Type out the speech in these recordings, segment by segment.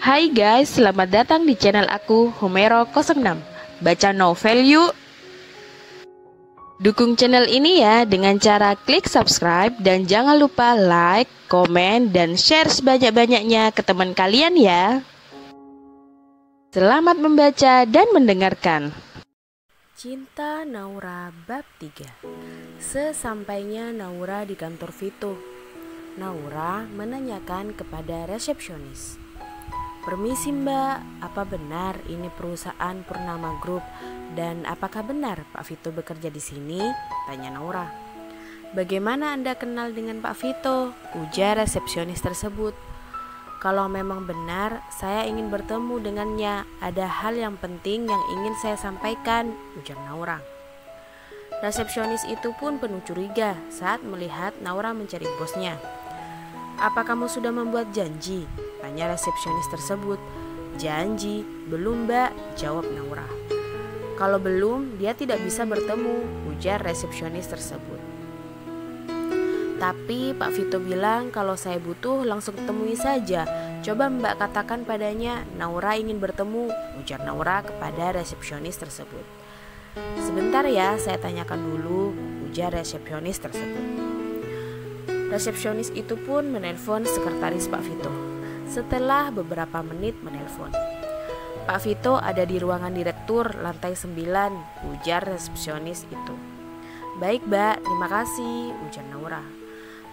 Hai guys, selamat datang di channel aku, Homero06. Baca novel yuk! Dukung channel ini ya dengan cara klik subscribe dan jangan lupa like, komen, dan share sebanyak-banyaknya ke teman kalian ya. Selamat membaca dan mendengarkan. Cinta Naura bab 3. Sesampainya Naura di kantor Vito, Naura menanyakan kepada resepsionis. "Permisi mbak, apa benar ini perusahaan Purnama Group dan apakah benar Pak Vito bekerja di sini?" tanya Naura. "Bagaimana Anda kenal dengan Pak Vito?" ujar resepsionis tersebut. "Kalau memang benar, saya ingin bertemu dengannya. Ada hal yang penting yang ingin saya sampaikan," ujar Naura. Resepsionis itu pun penuh curiga saat melihat Naura mencari bosnya. "Apa kamu sudah membuat janji?" tanya resepsionis tersebut. "Janji? Belum mbak," jawab Naura. "Kalau belum, dia tidak bisa bertemu," ujar resepsionis tersebut. "Tapi Pak Vito bilang kalau saya butuh langsung temui saja. Coba mbak katakan padanya Naura ingin bertemu," ujar Naura kepada resepsionis tersebut. "Sebentar ya, saya tanyakan dulu," ujar resepsionis tersebut. Resepsionis itu pun menelpon sekretaris Pak Vito. Setelah beberapa menit menelpon, "Pak Vito ada di ruangan direktur lantai 9, ujar resepsionis itu. "Baik mbak, terima kasih," ujar Naura.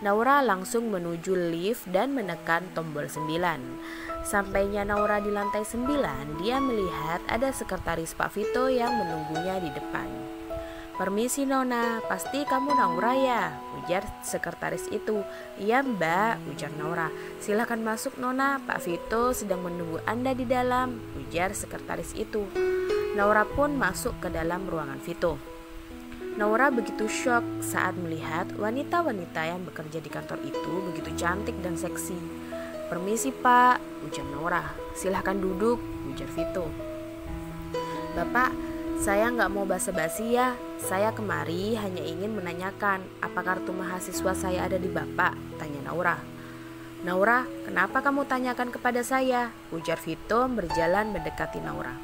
Naura langsung menuju lift dan menekan tombol 9. Sampainya Naura di lantai 9, dia melihat ada sekretaris Pak Vito yang menunggunya di depan. "Permisi Nona, pasti kamu Naura ya?" ujar sekretaris itu. "Iya mbak," ujar Naura. "Silakan masuk Nona, Pak Vito sedang menunggu Anda di dalam," ujar sekretaris itu. Naura pun masuk ke dalam ruangan Vito. Naura begitu syok saat melihat wanita-wanita yang bekerja di kantor itu begitu cantik dan seksi. "Permisi pak," ujar Naura. "Silakan duduk," ujar Vito. "Bapak, saya nggak mau basa-basi ya. Saya kemari hanya ingin menanyakan apa kartu mahasiswa saya ada di Bapak," tanya Naura. "Naura, kenapa kamu tanyakan kepada saya?" ujar Vito berjalan mendekati Naura.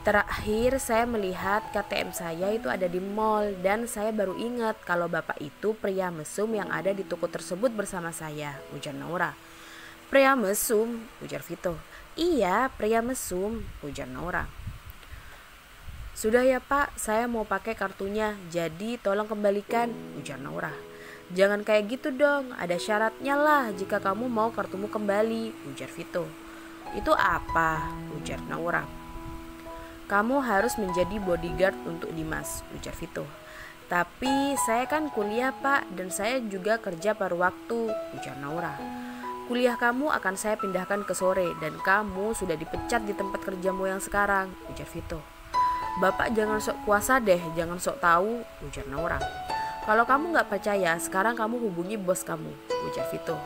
"Terakhir saya melihat KTM saya itu ada di mall dan saya baru ingat kalau Bapak itu pria mesum yang ada di toko tersebut bersama saya," ujar Naura. "Pria mesum?" ujar Vito. "Iya, pria mesum," ujar Naura. "Sudah ya pak, saya mau pakai kartunya, jadi tolong kembalikan," ujar Naura. "Jangan kayak gitu dong, ada syaratnya lah jika kamu mau kartumu kembali," ujar Vito. "Itu apa?" ujar Naura. "Kamu harus menjadi bodyguard untuk Dimas," ujar Vito. "Tapi saya kan kuliah pak, dan saya juga kerja paruh waktu," ujar Naura. "Kuliah kamu akan saya pindahkan ke sore, dan kamu sudah dipecat di tempat kerjamu yang sekarang," ujar Vito. "Bapak jangan sok kuasa deh, jangan sok tahu," ujar Naura. "Kalau kamu gak percaya, sekarang kamu hubungi bos kamu," ujar Vito.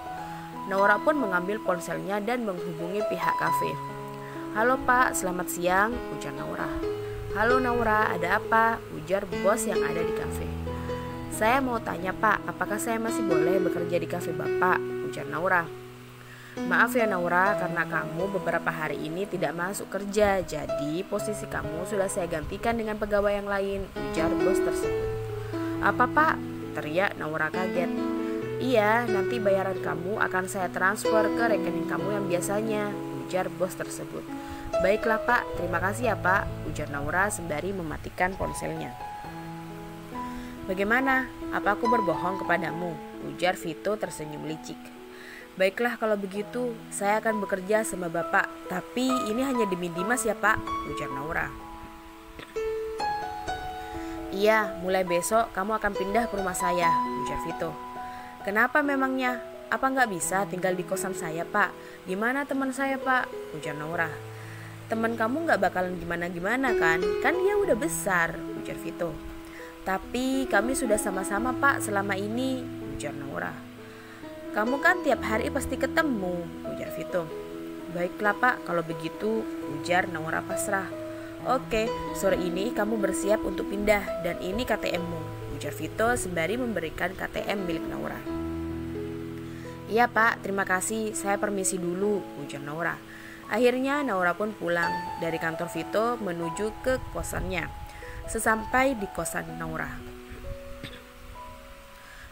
Naura pun mengambil ponselnya dan menghubungi pihak kafe. "Halo pak, selamat siang," ujar Naura. "Halo Naura, ada apa?" ujar bos yang ada di kafe. "Saya mau tanya pak, apakah saya masih boleh bekerja di kafe bapak?" ujar Naura. "Maaf ya Naura, karena kamu beberapa hari ini tidak masuk kerja, jadi posisi kamu sudah saya gantikan dengan pegawai yang lain," ujar bos tersebut. "Apa pak?" teriak Naura kaget. "Iya, nanti bayaran kamu akan saya transfer ke rekening kamu yang biasanya," ujar bos tersebut. "Baiklah pak, terima kasih ya pak," ujar Naura sembari mematikan ponselnya. "Bagaimana? Apa aku berbohong kepadamu?" ujar Vito tersenyum licik. "Baiklah kalau begitu, saya akan bekerja sama bapak, tapi ini hanya demi Dimas ya pak," ujar Naura. "Iya, mulai besok kamu akan pindah ke rumah saya," ujar Vito. "Kenapa memangnya? Apa nggak bisa tinggal di kosan saya pak? Gimana teman saya pak?" ujar Naura. "Teman kamu nggak bakalan gimana-gimana kan dia udah besar," ujar Vito. "Tapi kami sudah sama-sama pak selama ini," ujar Naura. "Kamu kan tiap hari pasti ketemu," ujar Vito. "Baiklah pak, kalau begitu," ujar Naura pasrah. "Oke, sore ini kamu bersiap untuk pindah, dan ini KTM-mu," ujar Vito sembari memberikan KTM milik Naura. Iya Pak, terima kasih, saya permisi dulu, ujar Naura. Akhirnya Naura pun pulang dari kantor Vito menuju ke kosannya. Sesampai di kosan Naura,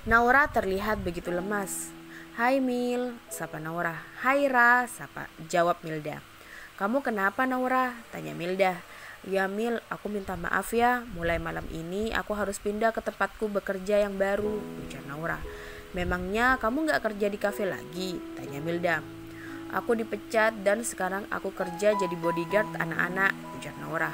Naura terlihat begitu lemas. Hai Mil, sapa Naura. Hai Ra, jawab Milda. Kamu kenapa Naura? Tanya Milda. Ya Mil, aku minta maaf ya, mulai malam ini aku harus pindah ke tempatku bekerja yang baru, ujar Naura. Memangnya kamu gak kerja di kafe lagi? Tanya Milda. Aku dipecat dan sekarang aku kerja jadi bodyguard anak-anak, ujar Naura.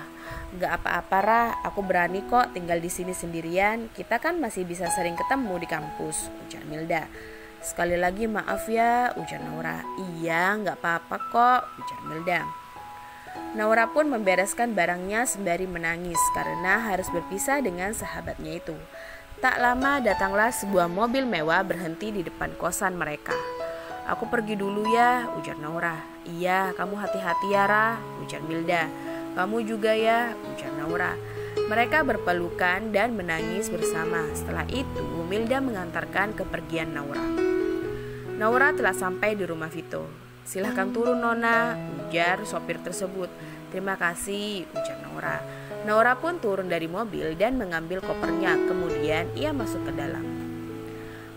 Gak apa-apa Ra, aku berani kok tinggal di sini sendirian, kita kan masih bisa sering ketemu di kampus, ujar Milda. Sekali lagi maaf ya, ujar Naura. Iya, gak apa-apa kok, ujar Milda. Naura pun membereskan barangnya sembari menangis karena harus berpisah dengan sahabatnya itu. Tak lama datanglah sebuah mobil mewah berhenti di depan kosan mereka. Aku pergi dulu ya, ujar Naura. Iya, kamu hati-hati ya Ra, ujar Milda. Kamu juga ya, ujar Naura. Mereka berpelukan dan menangis bersama. Setelah itu, Milda mengantarkan kepergian Naura. Naura telah sampai di rumah Vito. Silahkan turun Nona, ujar sopir tersebut. Terima kasih, ujar Naura. Naura pun turun dari mobil dan mengambil kopernya. Kemudian ia masuk ke dalam.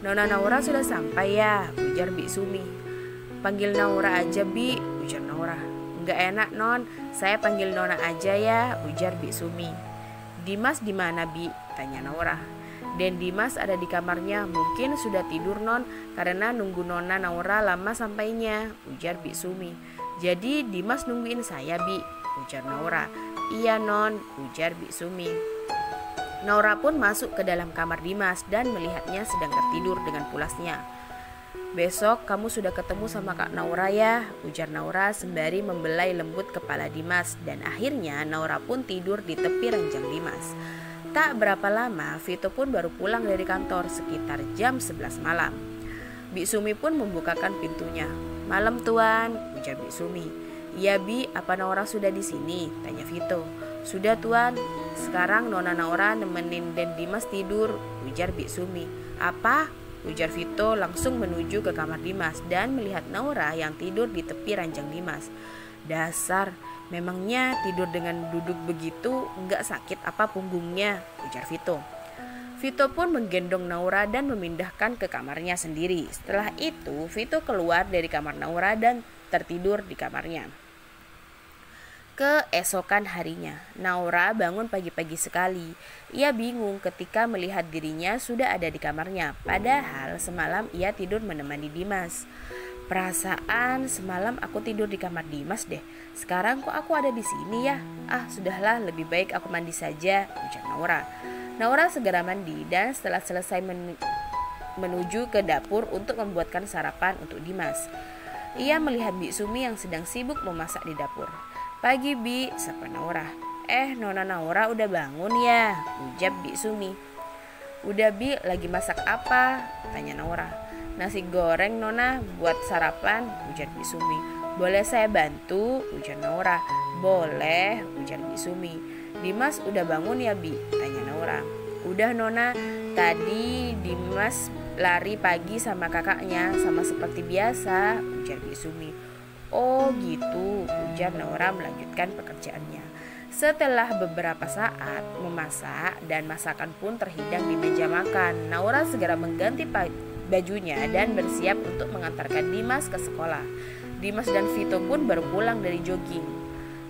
Nona Naura sudah sampai ya, ujar Bi Sumi. Panggil Naura aja Bi, ujar Naura. Enggak enak Non, saya panggil Nona aja ya, ujar Bi Sumi. Dimas di mana Bi? Tanya Naura. Dan Dimas ada di kamarnya, mungkin sudah tidur Non, karena nunggu Nona Naura lama sampainya, ujar Bi Sumi. Jadi Dimas nungguin saya Bi, ujar Naura. Iya Non, ujar Bi Sumi. Naura pun masuk ke dalam kamar Dimas dan melihatnya sedang tertidur dengan pulasnya. Besok kamu sudah ketemu sama Kak Naura ya, ujar Naura sembari membelai lembut kepala Dimas. Dan akhirnya Naura pun tidur di tepi ranjang Dimas. Tak berapa lama, Vito pun baru pulang dari kantor sekitar jam 11 malam. Bi Sumi pun membukakan pintunya. Malam Tuan, ujar Bi Sumi. Iya Bi, apa Naura sudah di sini? Tanya Vito. Sudah Tuan, sekarang Nona Naura nemenin dan Dimas tidur, ujar Bi Sumi. Apa? Ujar Vito langsung menuju ke kamar Dimas dan melihat Naura yang tidur di tepi ranjang Dimas. Dasar, memangnya tidur dengan duduk begitu enggak sakit apa punggungnya, ujar Vito. Vito pun menggendong Naura dan memindahkan ke kamarnya sendiri. Setelah itu, Vito keluar dari kamar Naura dan tertidur di kamarnya. Keesokan harinya, Naura bangun pagi-pagi sekali. Ia bingung ketika melihat dirinya sudah ada di kamarnya, padahal semalam ia tidur menemani Dimas. Perasaan semalam aku tidur di kamar Dimas deh. Sekarang kok aku ada di sini ya? Ah, sudahlah, lebih baik aku mandi saja, ujar Naura. Naura segera mandi dan setelah selesai menuju ke dapur untuk membuatkan sarapan untuk Dimas. Ia melihat Bi Sumi yang sedang sibuk memasak di dapur. Pagi Bi, sapa Naura. Nona Naura udah bangun ya, ujar Bi Sumi. Udah Bi, lagi masak apa? Tanya Naura. Nasi goreng Nona buat sarapan, ujar Bi Sumi. Boleh saya bantu? Ujar Naura. Boleh, ujar Bi Sumi. Dimas udah bangun ya Bi? Tanya Naura. Udah Nona, tadi Dimas lari pagi sama kakaknya, sama seperti biasa, ujar Bi Sumi. Oh gitu, ujar Naura melanjutkan pekerjaannya. Setelah beberapa saat memasak dan masakan pun terhidang di meja makan, Naura segera mengganti bajunya dan bersiap untuk mengantarkan Dimas ke sekolah. Dimas dan Vito pun baru pulang dari jogging.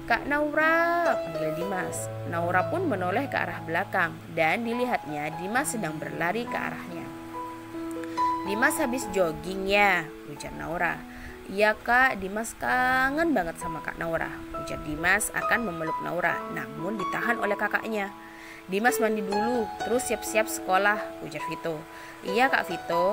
Kak Naura, panggil Dimas. Naura pun menoleh ke arah belakang dan dilihatnya Dimas sedang berlari ke arahnya. Dimas habis jogging ya, ujar Naura. Iya kak, Dimas kangen banget sama Kak Naura, ujar Dimas akan memeluk Naura, namun ditahan oleh kakaknya. Dimas mandi dulu, terus siap-siap sekolah, ujar Vito. Iya Kak Vito.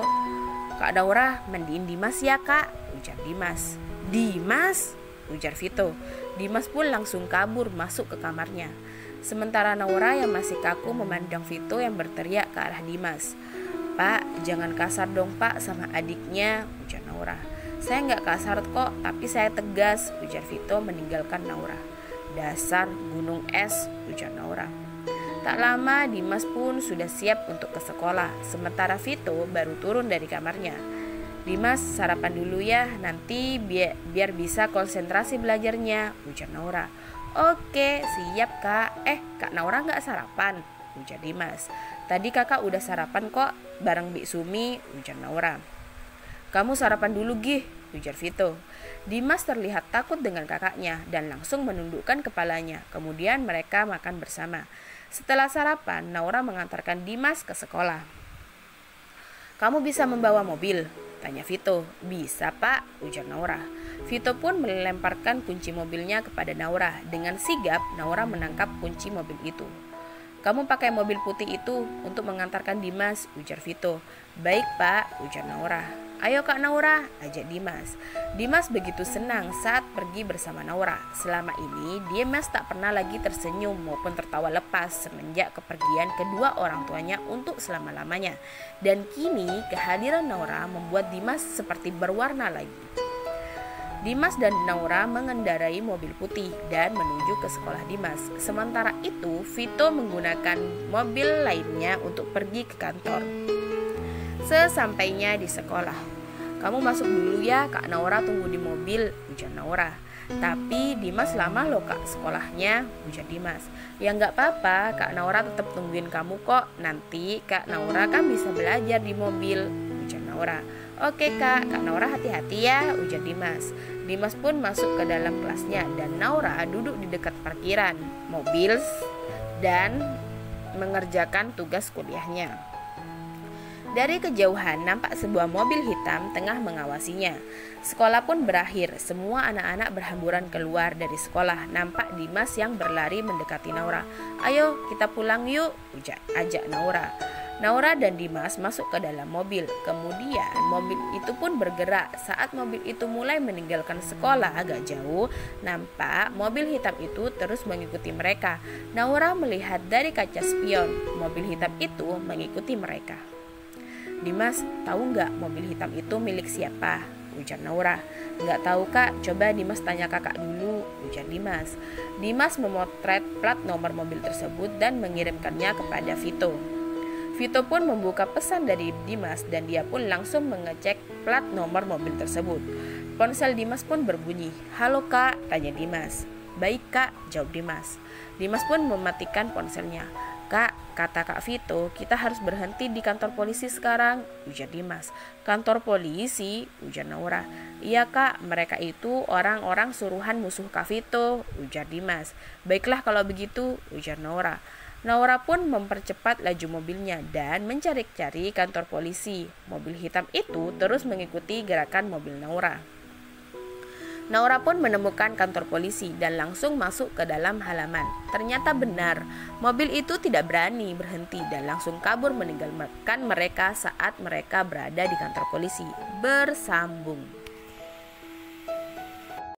Kak Naura mandiin Dimas ya kak, ujar Dimas. Dimas, ujar Vito. Dimas pun langsung kabur masuk ke kamarnya. Sementara Naura yang masih kaku memandang Vito yang berteriak ke arah Dimas. Pak, jangan kasar dong pak sama adiknya, ujar Naura. Saya nggak kasar kok, tapi saya tegas, ujar Vito meninggalkan Naura. Dasar gunung es, ujar Naura. Tak lama Dimas pun sudah siap untuk ke sekolah, sementara Vito baru turun dari kamarnya. Dimas sarapan dulu ya, nanti biar bisa konsentrasi belajarnya, ujar Naura. Oke, siap kak. Kak Naura gak sarapan, ujar Dimas. Tadi kakak udah sarapan kok, bareng Bik Sumi, ujar Naura. Kamu sarapan dulu Gih, ujar Vito. Dimas terlihat takut dengan kakaknya dan langsung menundukkan kepalanya. Kemudian mereka makan bersama. Setelah sarapan, Naura mengantarkan Dimas ke sekolah. Kamu bisa membawa mobil? Tanya Vito. Bisa pak, ujar Naura. Vito pun melemparkan kunci mobilnya kepada Naura. Dengan sigap, Naura menangkap kunci mobil itu. Kamu pakai mobil putih itu untuk mengantarkan Dimas, ujar Vito. Baik pak, ujar Naura. Ayo kak Naura, ajak Dimas. Dimas begitu senang saat pergi bersama Naura. Selama ini Dimas tak pernah lagi tersenyum maupun tertawa lepas semenjak kepergian kedua orang tuanya untuk selama-lamanya. Dan kini kehadiran Naura membuat Dimas seperti berwarna lagi. Dimas dan Naura mengendarai mobil putih dan menuju ke sekolah Dimas. Sementara itu, Vito menggunakan mobil lainnya untuk pergi ke kantor. Sesampainya di sekolah, kamu masuk dulu ya, Kak Naura tunggu di mobil, ujar Naura. Tapi Dimas lama loh kak sekolahnya, ujar Dimas. Ya nggak apa-apa, Kak Naura tetap tungguin kamu kok. Nanti Kak Naura kan bisa belajar di mobil, ujar Naura. Oke kak Naura hati-hati ya, ujar Dimas. Dimas pun masuk ke dalam kelasnya dan Naura duduk di dekat parkiran mobil dan mengerjakan tugas kuliahnya. Dari kejauhan nampak sebuah mobil hitam tengah mengawasinya. Sekolah pun berakhir, semua anak-anak berhamburan keluar dari sekolah. Nampak Dimas yang berlari mendekati Naura. Ayo kita pulang yuk, ajak Naura. Naura dan Dimas masuk ke dalam mobil. Kemudian mobil itu pun bergerak. Saat mobil itu mulai meninggalkan sekolah agak jauh, nampak mobil hitam itu terus mengikuti mereka. Naura melihat dari kaca spion, mobil hitam itu mengikuti mereka. Dimas, tahu nggak mobil hitam itu milik siapa? Ujar Naura. Nggak tahu kak, coba Dimas tanya kakak dulu, ujar Dimas. Dimas memotret plat nomor mobil tersebut dan mengirimkannya kepada Vito. Vito pun membuka pesan dari Dimas dan dia pun langsung mengecek plat nomor mobil tersebut. Ponsel Dimas pun berbunyi. Halo kak, tanya Dimas. Baik kak, jawab Dimas. Dimas pun mematikan ponselnya. Kak, kata Kak Vito, kita harus berhenti di kantor polisi sekarang, ujar Dimas. Kantor polisi, ujar Naura. Iya kak, mereka itu orang-orang suruhan musuh Kak Vito, ujar Dimas. Baiklah kalau begitu, ujar Naura. Naura pun mempercepat laju mobilnya dan mencari-cari kantor polisi. Mobil hitam itu terus mengikuti gerakan mobil Naura. Naura pun menemukan kantor polisi dan langsung masuk ke dalam halaman. Ternyata benar, mobil itu tidak berani berhenti dan langsung kabur meninggalkan mereka saat mereka berada di kantor polisi. Bersambung.